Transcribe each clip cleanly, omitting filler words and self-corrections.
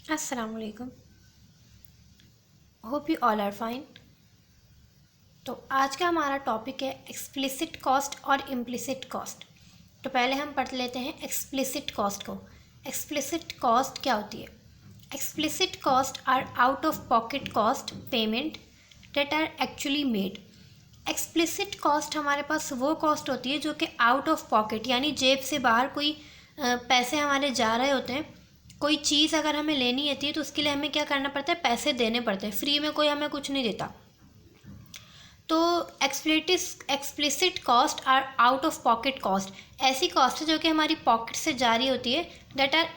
अस्सलाम वालेकुम। Hope you all are fine. तो आज का हमारा टॉपिक है एक्सप्लिसिट कॉस्ट और इम्प्लिसिट कॉस्ट। तो पहले हम पढ़ लेते हैं एक्सप्लिसिट कॉस्ट को। एक्सप्लिसिट कॉस्ट क्या होती है? Explicit cost are out of pocket cost payment that are actually made. Explicit cost हमारे पास वो कॉस्ट होती है जो कि आउट ऑफ पॉकेट यानी जेब से बाहर कोई पैसे हमारे जा रहे होते हैं। कोई चीज़ अगर हमें लेनी होती है तो उसके लिए हमें क्या करना पड़ता है? पैसे देने पड़ते हैं। फ्री में कोई हमें कुछ नहीं देता। तो explicit cost are out of pocket cost, ऐसी कॉस्ट है जो कि हमारी पॉकेट से जारी होती है। That are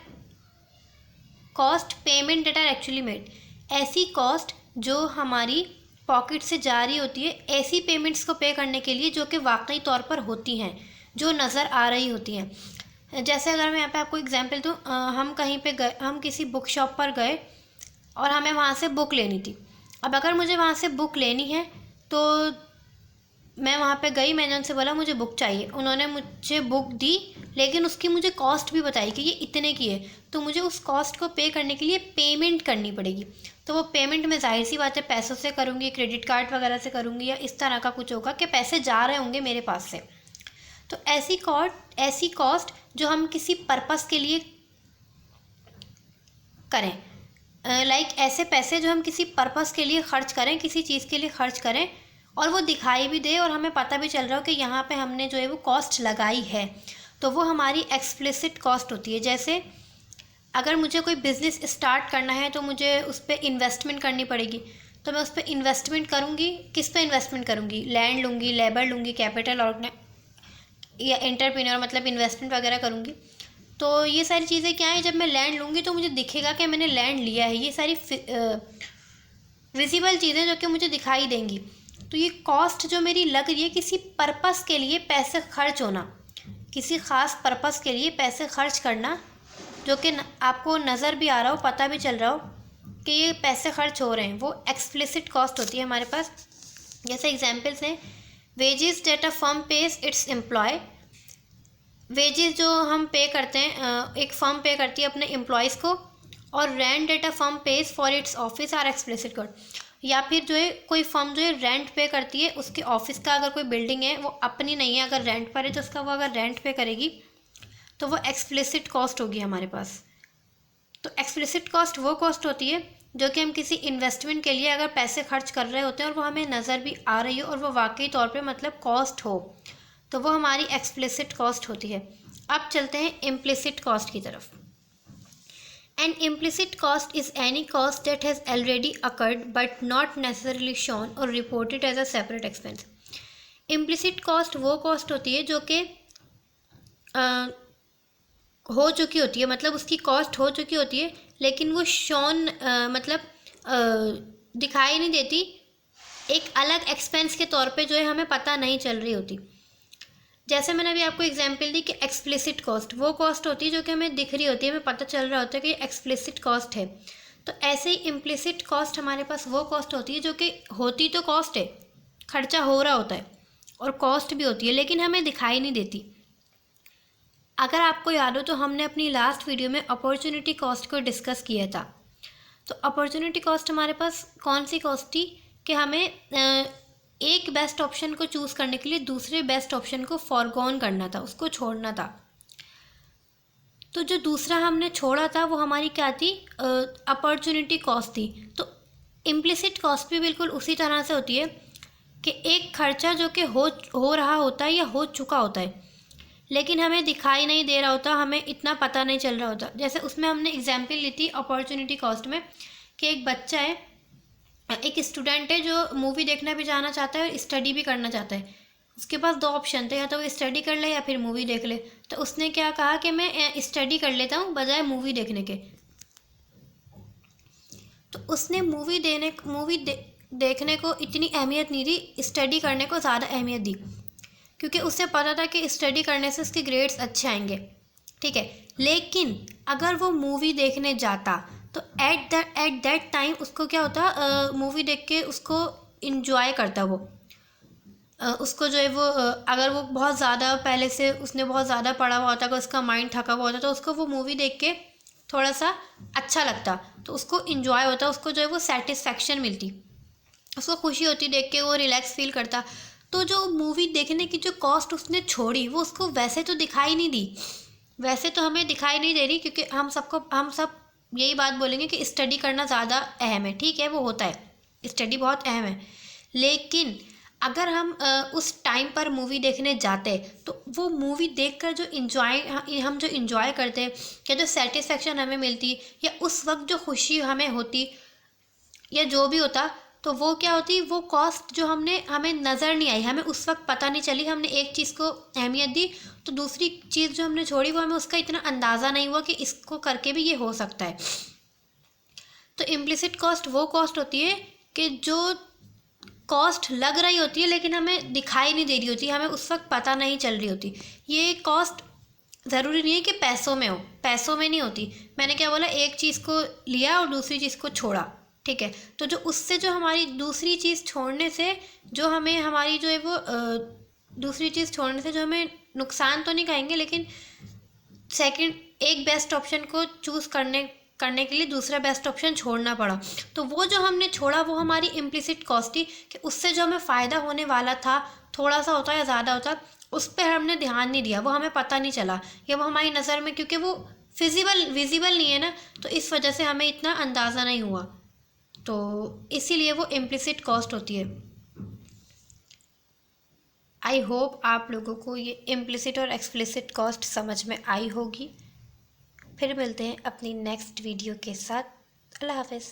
cost payment that are actually made. ऐसी कॉस्ट जो हमारी पॉकेट से जारी होती है ऐसी पेमेंट्स को पे करने के लिए जो कि वाकई तौर पर होती हैं, जो नज़र आ रही होती हैं। जैसे अगर मैं यहाँ पे आपको एग्जांपल दूँ, हम कहीं पे गए, हम किसी बुक शॉप पर गए और हमें वहाँ से बुक लेनी थी। अब अगर मुझे वहाँ से बुक लेनी है तो मैं वहाँ पे गई, मैंने उनसे बोला मुझे बुक चाहिए, उन्होंने मुझे बुक दी, लेकिन उसकी मुझे कॉस्ट भी बताई कि ये इतने की है। तो मुझे उस कॉस्ट को पे करने के लिए पेमेंट करनी पड़ेगी। तो वो पेमेंट मैं जाहिर सी बात है पैसों से करूँगी, क्रेडिट कार्ड वगैरह से करूँगी, या इस तरह का कुछ होगा कि पैसे जा रहे होंगे मेरे पास से। तो ऐसी कॉस्ट जो हम किसी पर्पस के लिए करें, लाइक ऐसे पैसे जो हम किसी पर्पस के लिए ख़र्च करें, किसी चीज़ के लिए ख़र्च करें और वो दिखाई भी दे और हमें पता भी चल रहा हो कि यहाँ पे हमने जो है वो कॉस्ट लगाई है, तो वो हमारी एक्सप्लिसिट कॉस्ट होती है। जैसे अगर मुझे कोई बिज़नेस स्टार्ट करना है तो मुझे उस पर इन्वेस्टमेंट करनी पड़ेगी। तो मैं उस पर इन्वेस्टमेंट करूँगी, किस पे इन्वेस्टमेंट करूँगी? लैंड लूँगी, लेबर लूँगी, कैपिटल और या एंटरप्रेन्योर मतलब इन्वेस्टमेंट वगैरह करूँगी। तो ये सारी चीज़ें क्या है, जब मैं लैंड लूँगी तो मुझे दिखेगा कि मैंने लैंड लिया है। ये सारी विजिबल चीज़ें जो कि मुझे दिखाई देंगी। तो ये कॉस्ट जो मेरी लग रही है किसी पर्पस के लिए पैसे खर्च होना, किसी ख़ास पर्पस के लिए पैसे खर्च करना, जो कि आपको नज़र भी आ रहा हो, पता भी चल रहा हो कि ये पैसे खर्च हो रहे हैं, वो एक्सप्लिसिट कॉस्ट होती है हमारे पास। जैसे एग्जांपल्स हैं, wages that a firm pays its employ. Wages जो हम पे करते हैं, एक फर्म पे करती है अपने एम्प्लॉयज़ को, और rent that a firm pays for its office are explicit cost. या फिर जो है कोई फर्म जो है रेंट पे करती है उसके ऑफिस का, अगर कोई बिल्डिंग है वो अपनी नहीं है, अगर रेंट पर है तो उसका वो अगर रेंट पे करेगी तो वो एक्सप्लिसिट कॉस्ट होगी हमारे पास। तो एक्सप्लिसिट कॉस्ट वो कॉस्ट होती है जो कि हम किसी इन्वेस्टमेंट के लिए अगर पैसे खर्च कर रहे होते हैं और वो हमें नज़र भी आ रही हो और वो वाकई तौर पे मतलब कॉस्ट हो, तो वो हमारी एक्सप्लिसिट कॉस्ट होती है। अब चलते हैं इम्प्लिसिट कॉस्ट की तरफ। An implicit cost is any cost that has already accrued but not necessarily shown or reported as a separate expense. Implicit cost वो कॉस्ट होती है जो कि हो चुकी होती है, मतलब उसकी कॉस्ट हो चुकी होती है, लेकिन वो शोन मतलब दिखाई नहीं देती, एक अलग एक्सपेंस के तौर पे जो है हमें पता नहीं चल रही होती। जैसे मैंने अभी आपको एग्जांपल दी कि एक्सप्लिसिट कॉस्ट वो कॉस्ट होती है जो कि हमें दिख रही होती है, हमें पता चल रहा होता है कि ये एक्सप्लिसिट कॉस्ट है। तो ऐसे ही इम्प्लिसिट कॉस्ट हमारे पास वो कॉस्ट होती है जो कि होती तो कॉस्ट है, खर्चा हो रहा होता है और कॉस्ट भी होती है, लेकिन हमें दिखाई नहीं देती। अगर आपको याद हो तो हमने अपनी लास्ट वीडियो में अपॉर्चुनिटी कॉस्ट को डिस्कस किया था। तो अपॉर्चुनिटी कॉस्ट हमारे पास कौन सी कॉस्ट थी कि हमें एक बेस्ट ऑप्शन को चूज़ करने के लिए दूसरे बेस्ट ऑप्शन को फॉरगॉन करना था, उसको छोड़ना था। तो जो दूसरा हमने छोड़ा था वो हमारी क्या थी? अपॉर्चुनिटी कॉस्ट थी। तो इम्प्लिसिट कॉस्ट भी बिल्कुल उसी तरह से होती है कि एक खर्चा जो कि हो रहा होता है या हो चुका होता है, लेकिन हमें दिखाई नहीं दे रहा होता, हमें इतना पता नहीं चल रहा होता। जैसे उसमें हमने एग्जाम्पल ली थी अपॉर्चुनिटी कॉस्ट में कि एक बच्चा है, एक स्टूडेंट है जो मूवी देखना भी जाना चाहता है और स्टडी भी करना चाहता है। उसके पास दो ऑप्शन थे, या तो वो स्टडी कर ले या फिर मूवी देख ले। तो उसने क्या कहा कि मैं स्टडी कर लेता हूँ बजाय मूवी देखने के। तो उसने देखने को इतनी अहमियत नहीं दी, स्टडी करने को ज़्यादा अहमियत दी, क्योंकि उसे पता था कि स्टडी करने से उसके ग्रेड्स अच्छे आएंगे। ठीक है, लेकिन अगर वो मूवी देखने जाता तो एट दैट टाइम उसको क्या होता, मूवी देख के उसको इन्जॉय करता वो, उसको जो है वो अगर वो बहुत ज़्यादा पहले से उसने बहुत ज़्यादा पढ़ा हुआ होता, अगर उसका माइंड थका हुआ होता तो उसको वो मूवी देख के थोड़ा सा अच्छा लगता, तो उसको इन्जॉय होता, उसको जो है वो सेटिस्फेक्शन मिलती, उसको खुशी होती देख के, वो रिलैक्स फील करता। तो जो मूवी देखने की जो कॉस्ट उसने छोड़ी वो उसको वैसे तो दिखाई नहीं दी, वैसे तो हमें दिखाई नहीं दे रही, क्योंकि हम सब यही बात बोलेंगे कि स्टडी करना ज़्यादा अहम है। ठीक है, वो होता है, स्टडी बहुत अहम है, लेकिन अगर हम उस टाइम पर मूवी देखने जाते तो वो मूवी देखकर जो हम जो इन्जॉय करते, या जो सेटिस्फेक्शन हमें मिलती, या उस वक्त जो खुशी हमें होती, या जो भी होता, तो वो क्या होती, वो कॉस्ट जो हमें नज़र नहीं आई, हमें उस वक्त पता नहीं चली, हमने एक चीज़ को अहमियत दी, तो दूसरी चीज़ जो हमने छोड़ी वो हमें उसका इतना अंदाज़ा नहीं हुआ कि इसको करके भी ये हो सकता है। तो इम्प्लिसिट कॉस्ट वो कॉस्ट होती है कि जो कॉस्ट लग रही होती है लेकिन हमें दिखाई नहीं दे रही होती, हमें उस वक्त पता नहीं चल रही होती। ये कॉस्ट ज़रूरी नहीं है कि पैसों में हो, पैसों में नहीं होती। मैंने क्या बोला, एक चीज़ को लिया और दूसरी चीज़ को छोड़ा, ठीक है, तो जो उससे जो हमारी दूसरी चीज़ छोड़ने से जो हमें हमारी जो है वो दूसरी चीज़ छोड़ने से जो हमें नुकसान तो नहीं कहेंगे, लेकिन सेकंड एक बेस्ट ऑप्शन को चूज़ करने के लिए दूसरा बेस्ट ऑप्शन छोड़ना पड़ा। तो वो जो हमने छोड़ा वो हमारी इम्प्लिसिट कॉस्ट थी, कि उससे जो हमें फ़ायदा होने वाला था, थोड़ा सा होता या ज़्यादा होता, उस पर हमने ध्यान नहीं दिया, वो हमें पता नहीं चला, या वो हमारी नज़र में, क्योंकि वो विजिबल नहीं है ना, तो इस वजह से हमें इतना अंदाज़ा नहीं हुआ, तो इसीलिए वो इम्प्लिसिट कॉस्ट होती है। आई होप आप लोगों को ये इम्प्लिसिट और एक्सप्लिसिट कॉस्ट समझ में आई होगी। फिर मिलते हैं अपनी नेक्स्ट वीडियो के साथ। अल्लाह हाफ़िज़।